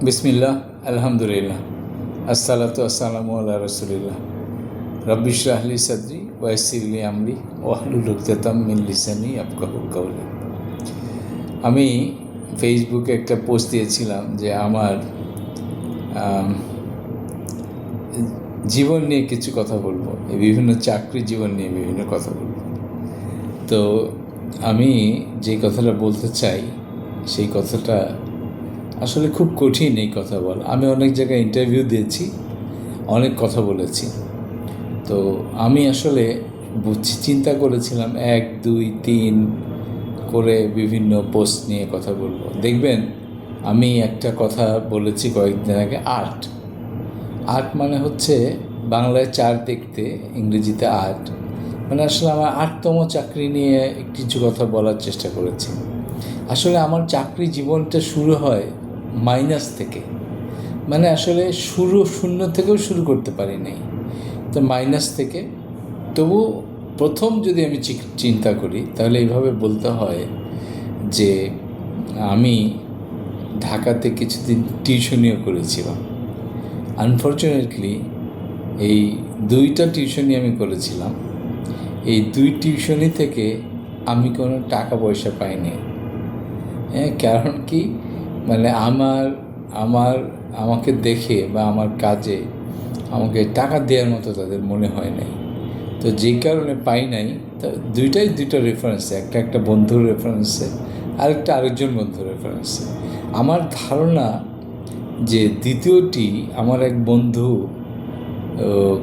বিসমিল্লাহ, আলহামদুলিল্লাহ, আসসালাতু আসসালামু আলা রাসূলিল্লাহ। রব্বি ইশরাহ লি সাদরি ওয়া ইয়াসসির লি আমরি ওয়াহলুল উকদাতাম মিন লিসানি ইয়াফকাহু কাওলি। আমি ফেসবুকে একটা পোস্ট দিয়েছিলাম যে আমার জীবন নিয়ে কিছু কথা বলবো, বিভিন্ন চাকরি জীবন নিয়ে বিভিন্ন কথা বলবো। তো আমি যে কথাটা বলতে চাই সেই কথাটা আসলে খুব কঠিন। এই কথা বলা, আমি অনেক জায়গায় ইন্টারভিউ দিয়েছি, অনেক কথা বলেছি। তো আমি আসলে চিন্তা করেছিলাম 1, 2, 3 করে বিভিন্ন পোস্ট নিয়ে কথা বলবো। দেখবেন আমি একটা কথা বলেছি কয়েকদিন আগে, আর্ট মানে হচ্ছে বাংলায় চার দেখতে, ইংরেজিতে আর্ট মানে আসলে আমার 8তম চাকরি নিয়ে কিছু কথা বলার চেষ্টা করেছি। আসলে আমার চাকরি জীবনটা শুরু হয় মাইনাস থেকে, মানে আসলে শূন্য থেকেও শুরু করতে পারি নাই, তো মাইনাস থেকে। তবু প্রথম যদি আমি চিন্তা করি তাহলে এইভাবে বলতে হয় যে আমি ঢাকাতে কিছুদিন টিউশনিও করেছিলাম। আনফর্চুনেটলি এই 2টা টিউশনি আমি করেছিলাম, এই 2 টিউশনি থেকে আমি কোনো টাকা পয়সা পাইনি। কারণ কি, মানে আমাকে দেখে বা আমার কাজে আমাকে টাকা দেওয়ার মতো তাদের মনে হয় নাই। তো যেই কারণে পাই নাই, তা দুইটা রেফারেন্সে, একটা বন্ধুর রেফারেন্সে, আরেকজন বন্ধুর রেফারেন্সে। আমার ধারণা যে দ্বিতীয়টি আমার এক বন্ধু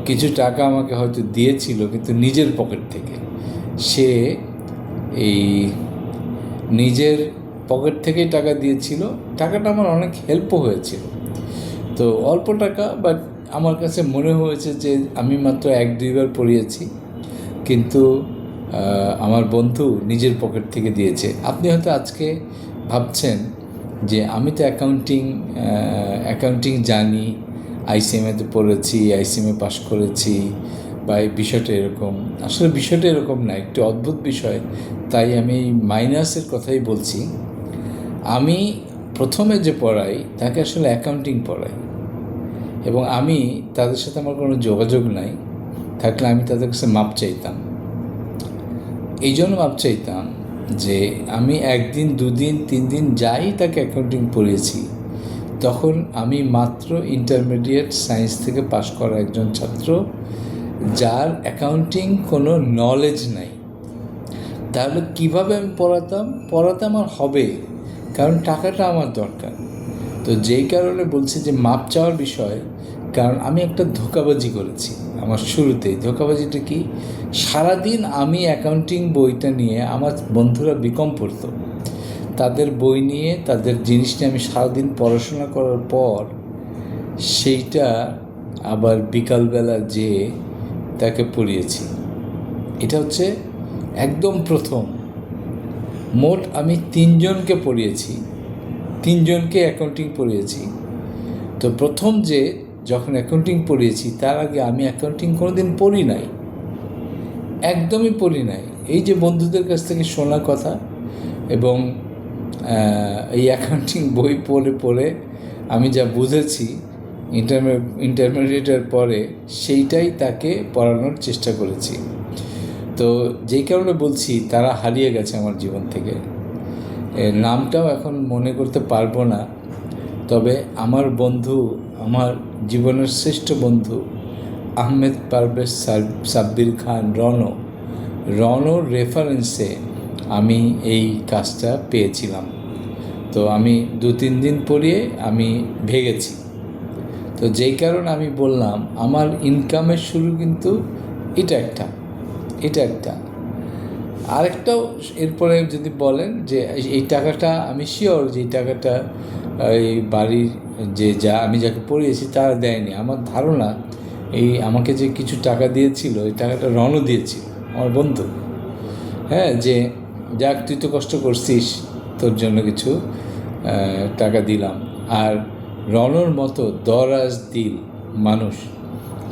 কিছু টাকা আমাকে হয়তো দিয়েছিল, কিন্তু নিজের পকেট থেকে। সে এই নিজের পকেট থেকেই টাকা দিয়েছিল। টাকাটা আমার অনেক হেল্পও হয়েছিল, তো অল্প টাকা, বাট আমার কাছে মনে হয়েছে যে আমি মাত্র 1-2 বার পড়িয়েছি, কিন্তু আমার বন্ধু নিজের পকেট থেকে দিয়েছে। আপনি হয়তো আজকে ভাবছেন যে আমি তো অ্যাকাউন্টিং জানি, আইসিএমএতে পড়েছি, আইসিএমএ পাশ করেছি, বা এই বিষয়টা এরকম। আসলে বিষয়টা এরকম না, একটু অদ্ভুত বিষয়। তাই আমি মাইনাসের কথাই বলছি। আমি প্রথমে যে পড়াই তাকে আসলে অ্যাকাউন্টিং পড়াই, এবং আমি তাদের সাথে আমার কোনো যোগাযোগ নাই। থাকলে আমি তাদের কাছে মাপ চাইতাম। এই জন্য মাপ চাইতাম যে আমি 1 দিন 2 দিন 3 দিন যাই তাকে অ্যাকাউন্টিং পড়িয়েছি, তখন আমি মাত্র ইন্টারমিডিয়েট সায়েন্স থেকে পাশ করা একজন ছাত্র, যার অ্যাকাউন্টিং কোনো নলেজ নাই। তাহলে কীভাবে আমি পড়াতে আমার হবে, কারণ টাকাটা আমার দরকার। তো যেই কারণে বলছি যে মাপ চাওয়ার বিষয়, কারণ আমি একটা ধোঁকাবাজি করেছি আমার শুরুতেই। ধোঁকাবাজিটা কি, সারাদিন আমি অ্যাকাউন্টিং বইটা নিয়ে, আমার বন্ধুরা বিকম পড়তো, তাদের বই নিয়ে, তাদের জিনিস নিয়ে আমি সারাদিন পড়াশোনা করার পর সেইটা আবার বিকালবেলা যেয়ে তাকে পড়িয়েছি। এটা হচ্ছে একদম প্রথম। মোট আমি 3 জনকে পড়িয়েছি, 3 জনকে অ্যাকাউন্টিং পড়িয়েছি। তো প্রথম যখন অ্যাকাউন্টিং পড়িয়েছি, তার আগে আমি অ্যাকাউন্টিং কোনো দিন পড়ি নাই, একদমই পড়ি নাই। এই যে বন্ধুদের কাছ থেকে শোনা কথা এবং এই অ্যাকাউন্টিং বই পড়ে আমি যা বুঝেছি ইন্টারমিডিয়েটের পরে, সেইটাই তাকে পড়ানোর চেষ্টা করেছি। তো যেই কারণে বলছি, তারা হারিয়ে গেছে আমার জীবন থেকে। নামটাও এখন মনে করতে পারবো না, তবে আমার বন্ধু, আমার জীবনের শ্রেষ্ঠ বন্ধু আহমেদ পারভেজ সাব্বির খান রনোর রেফারেন্সে আমি এই কাজটা পেয়েছিলাম। তো আমি 2-3 দিন পড়িয়ে আমি ভেগেছি। তো যেই কারণে আমি বললাম আমার ইনকামের শুরু কিন্তু এটা একটা। আরেকটাও এরপরে যদি বলেন যে এই টাকাটা, আমি শিওর যে এই টাকাটা এই বাড়ির আমি যাকে পড়িয়েছি তারা দেয়নি। আমার ধারণা আমাকে যে কিছু টাকা দিয়েছিল, এই টাকাটা রনও দিয়েছিল, আমার বন্ধু। হ্যাঁ, যে যাক তুই তো কষ্ট করছিস, তোর জন্য কিছু টাকা দিলাম। আর রনর মতো দরাজ দিল মানুষ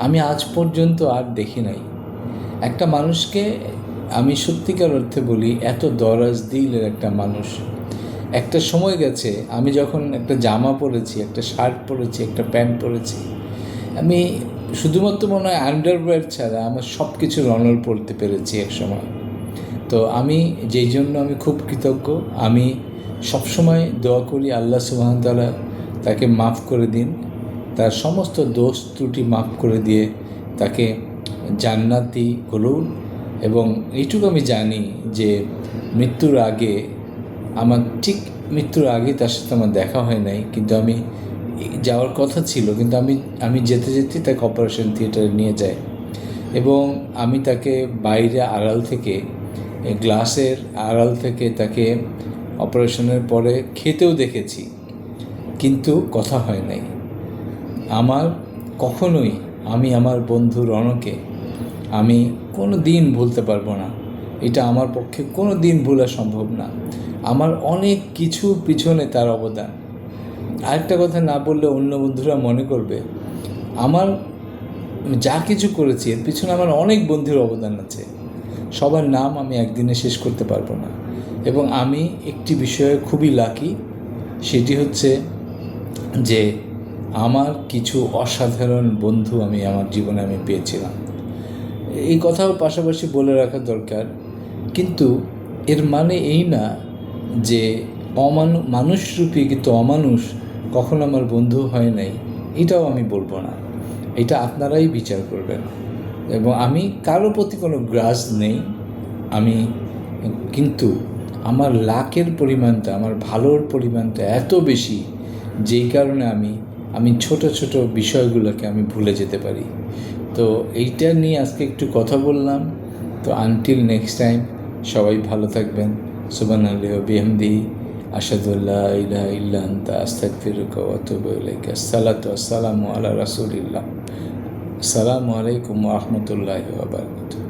আমি আজ পর্যন্ত আর দেখি নাই। একটা মানুষকে, আমি সত্যিকার অর্থে বলি, এত দরাজ দিলের একটা মানুষ একটা সময় গেছে আমি যখন একটা জামা পরেছি, একটা শার্ট পরেছি, একটা প্যান্ট পরেছি, আমি শুধুমাত্র মনে হয় আন্ডারওয়্যার ছাড়া আমার সব কিছু রনল পরতে পেরেছি এক সময়। তো আমি যেই জন্য আমি খুব কৃতজ্ঞ। আমি সবসময় দোয়া করি আল্লাহ সুবহানাহু ওয়া তাআলা তাকে মাফ করে দিন, তার সমস্ত দোষ ত্রুটি মাফ করে দিয়ে তাকে জান্নাতি করুন। এবং এইটুকু আমি জানি যে মৃত্যুর আগে মৃত্যুর আগে তার সাথে আমার দেখা হয় নাই, কিন্তু আমি যাওয়ার কথা ছিল, কিন্তু আমি যেতে যেতে তাকে অপারেশন থিয়েটারে নিয়ে যাই এবং আমি তাকে বাইরে আড়াল থেকে, গ্লাসের আড়াল থেকে তাকে অপারেশনের পরে খেতেও দেখেছি, কিন্তু কথা হয় নাই। কখনোই আমি আমার বন্ধু রনকে আমি কোনো দিন ভুলতে পারবো না। এটা আমার পক্ষে কোনো দিন ভোলা সম্ভব না। আমার অনেক কিছুর পিছনে তার অবদান। আরেকটা কথা না বললে অন্য বন্ধুরা মনে করবে আমার যা কিছু করেছি এর পিছনে আমার অনেক বন্ধুর অবদান আছে, সবার নাম আমি একদিনে শেষ করতে পারবো না। এবং আমি একটি বিষয়ে খুবই লাকি, সেটি হচ্ছে যে আমার কিছু অসাধারণ বন্ধু আমার জীবনে পেয়েছিলাম। এই কথাও পাশাপাশি বলে রাখা দরকার, কিন্তু এর মানে এই না যে মানুষরূপী কিন্তু অমানুষ কখনো আমার বন্ধু হয় নাই, এটাও আমি বলবো না। এটা আপনারাই বিচার করবেন। এবং আমি কারো প্রতি কোনো গ্রাজ নেই, কিন্তু আমার লাকের পরিমাণটা, আমার ভালোর পরিমাণটা এত বেশি, যেই কারণে আমি ছোট ছোট বিষয়গুলোকে আমি ভুলে যেতে পারি। তো এইটা নিয়ে আজকে একটু কথা বললাম। তো আনটিল নেক্সট টাইম সবাই ভালো থাকবেন। সুবহানাল্লাহি ওয়া বিহামদিহি, আশহাদু আল্লা ইলাহা ইল্লা আনতা, আস্তাগফিরুকা ওয়া আতুবু ইলাইকা। আসসালাতু ওয়াসসালামু আলা রাসূলিল্লাহ। আসসালামু আলাইকুম ওয়া রাহমাতুল্লাহি ওয়া বারাকাতুহু।